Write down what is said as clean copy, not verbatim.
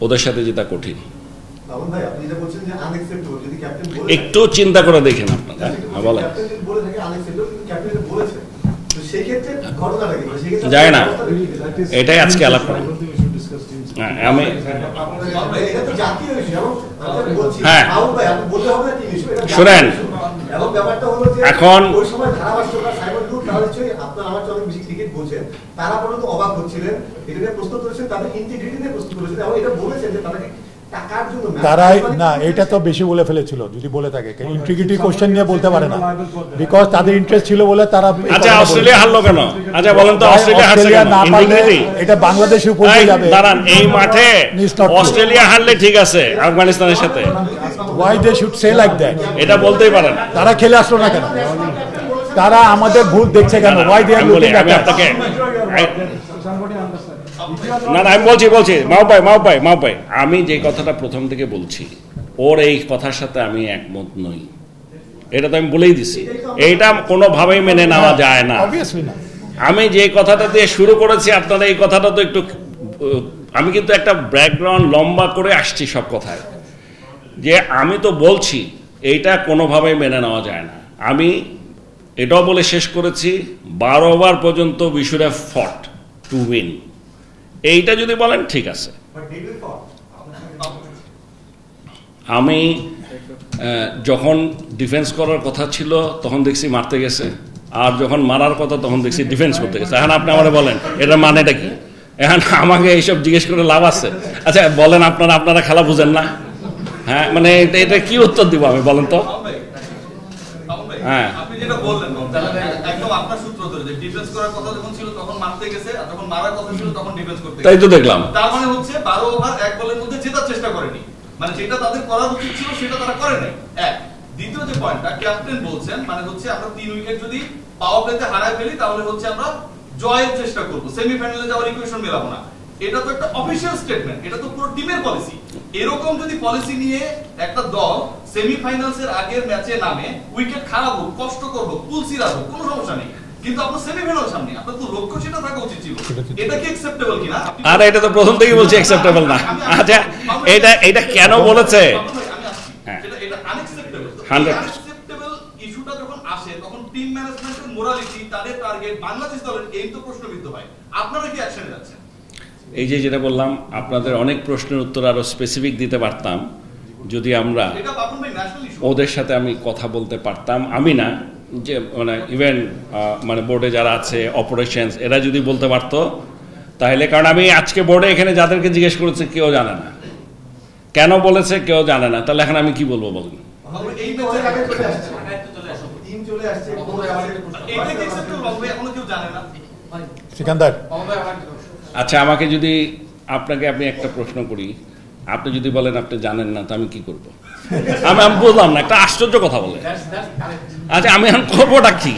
ওদের সাথে যেটা কঠিন। একটু চিন্তা করে দেখেন আপনারা, বলেন যায় না, এটাই আজকে আলাপ করেন। আমি হ্যাঁ শুনেন, এখন তারা পর্যন্ত অবাক হচ্ছিলেন, এটা নিয়ে প্রশ্ন করেছেন, তাদের ইন্টিগ্রিটি নিয়ে প্রশ্ন করেছেন এবং এটা বলেছেন যে তারা তারাই না, এটা তো বেশি বলে ফেলেছিল যদি বলে থাকে, ইন্টিগ্রিটি কোশ্চেন নিয়ে বলতে পারে না, বিকজ তাদের ইন্টারেস্ট ছিল বলে তারা। আচ্ছা অস্ট্রেলিয়া হারলো কেন? আচ্ছা বলেন তো, অস্ট্রেলিয়া না পারলে এটা বাংলাদেশের উপর যাবে। দাঁড়ান, এই মাঠে অস্ট্রেলিয়া হারলে ঠিক আছে আফগানিস্তানের সাথে, why they should say like that? এটা বলতেই পারেন। তারা খেলে আসলো না কেন? তারা আমাদের ভুল দেখছে কেন? why they are looking at us? না আমি বলছি মাও ভাই, আমি যে কথাটা প্রথম থেকে বলছি, ওর এই কথার সাথে আমি একমত নই, এটা তো আমি বলেই দিছি, এইটা কোনোভাবেই মেনে নেওয়া যায় না। আমি যে কথাটা দিয়ে শুরু করেছি, আপনারা এই কথাটা তো একটু, আমি কিন্তু একটা ব্যাকগ্রাউন্ড লম্বা করে আসছি সব কথায়, যে আমি তো বলছি এইটা কোনোভাবেই মেনে নেওয়া যায় না। আমি এটাও বলে শেষ করেছি 12 ওভার পর্যন্ত উই শুড হ্যাভ ফট টু উইন। এইটা যদি বলেন ঠিক আছে। আমি যখন ডিফেন্স করার কথা ছিল তখন দেখছি মারতে গেছে, আর যখন মারার কথা তখন দেখছি ডিফেন্স করতে গেছে। এখন আপনি আমারে বলেন এটা মানেটা কি? এখন আমাকে এইসব জিজ্ঞেস করে লাভ আছে? আচ্ছা বলেন, আপনারা খেলা বুঝেন না? হ্যাঁ মানে এটা কি উত্তর দিব আমি, বলেন তো? হ্যাঁ আপনি যেটা বললেন একদম আপনার সূত্র ধরে যে ডিফেন্স করার কথা যখন ছিল তখন মারতে গেছে, আর যখন মারার কথা ছিল তখন ডিফেন্স করতে গেছে। তাই তো দেখলাম। তার মানে হচ্ছে 12 ওভার 1 বলের মধ্যে জেতার চেষ্টা করেনি, মানে যেটা তাদের করা উচিত ছিল সেটা তারা করে নাই। এক, দ্বিতীয় যে পয়েন্টটা ক্যাপ্টেন বলছেন, মানে হচ্ছে আমরা 3 উইকেট যদি পাওয়ার প্লেতে হারায় ফেলি তাহলে হচ্ছে আমরা জয়ের চেষ্টা করব, সেমিফাইনালে যাওয়ার ইকুয়েশন মেলাবো না। এটা তো একটা অফিশিয়াল স্টেটমেন্ট, এটা তো পুরো টিমের পলিসি। এরকম যদি পলিসি নিয়ে একটা দল সেমিফাইনালস এর আগের ম্যাচে নামে, উইকেট খারাপ হোক, কষ্ট করব, পুলসি রাখবো, কোনো সমস্যা নেই, কিন্তু আপনার সেমিফাইনাল সামনে, আপনার তো লক্ষ্য সেটা থাকা উচিত ছিল। এটা কি অ্যাকসেপ্টেবল কিনা? আরে এটা তো প্রথম থেকেই বলছি অ্যাকসেপ্টেবল না। আচ্ছা এটা কেন বলেছে? এটা আনএক্সেপ্টেবল। 100% ইস্যুটা যখন আসে তখন টিম ম্যানেজমেন্টের মোরালিটি, তাদের টার্গেট, বাংলাদেশ দলের এই তো প্রশ্নবিদ্ধ হয়। আপনারা কি অ্যাকশনে যাচ্ছেন? এই যে যেটা বললাম, আপনাদের অনেক প্রশ্নের উত্তর আরো স্পেসিফিক দিতে পারতাম যদি আমরা ওদের সাথে আমি কথা বলতে পারতাম। আমি না, যে মানে ইভেন মানে বোর্ডে যারা আছে অপারেশনস, এরা যদি বলতে পারতো তাহলে, কারণ আমি আজকে বোর্ডে এখানে যাদেরকে জিজ্ঞেস করেছে কেউ জানে না, কেন বলেছে কেউ জানে না, তাহলে এখন আমি কি বলবো বলুন? আচ্ছা আমাকে যদি আপনি একটা প্রশ্ন করি, আপনি যদি বলেন আপনি জানেন না, তো আমি কি করবো? আমি বললাম না, একটা আশ্চর্য কথা বলে। আচ্ছা আমি এখন করবোটা কি?